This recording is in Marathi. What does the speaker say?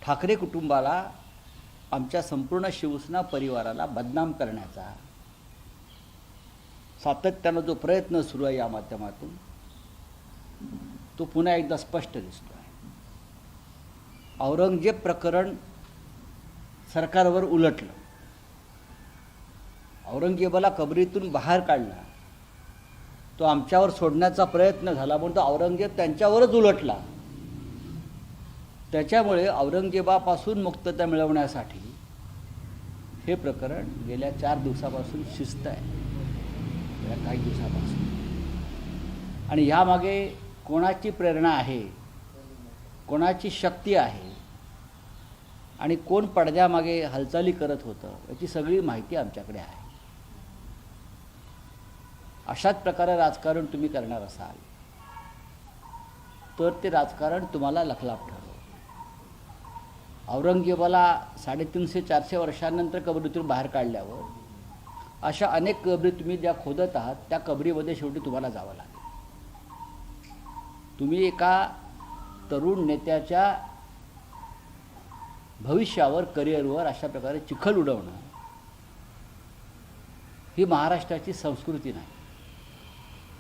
ठाकरे कुटुंबाला, आमच्या संपूर्ण शिवसेना परिवाराला बदनाम करण्याचा सातत्यानं जो प्रयत्न सुरू आहे या माध्यमातून, तो पुन्हा एकदा स्पष्ट दिसतो आहे. औरंगजेब प्रकरण सरकारवर उलटलं, औरंगजेबाला कबरीतून बाहेर काढला, तो आमच्यावर सोडण्याचा प्रयत्न झाला, म्हणून तो औरंगजेब त्यांच्यावरच उलटला. त्याच्यामुळे औरंगजेबापासून मुक्तता मिळवण्यासाठी हे प्रकरण गेल्या 4 दिवसापासून शिस्त आहे, गेल्या काही दिवसापासून. आणि ह्यामागे कोणाची प्रेरणा आहे, कोणाची शक्ती आहे आणि कोण पडद्यामागे हालचाली करत होतं, याची सगळी माहिती आमच्याकडे आहे. अशाच प्रकारे राजकारण तुम्ही करणार असाल तर ते राजकारण तुम्हाला लखलाप ठरेल. औरंगजेबाला 350-400 वर्षांनंतर कबरीतून बाहेर काढल्यावर अशा अनेक कबरी तुम्ही ज्या खोदत आहात, त्या कबरीमध्ये शेवटी तुम्हाला जावं लागेल. तुम्ही एका तरुण नेत्याच्या भविष्यावर, करिअरवर अशा प्रकारे चिखल उडवणं ही महाराष्ट्राची संस्कृती नाही.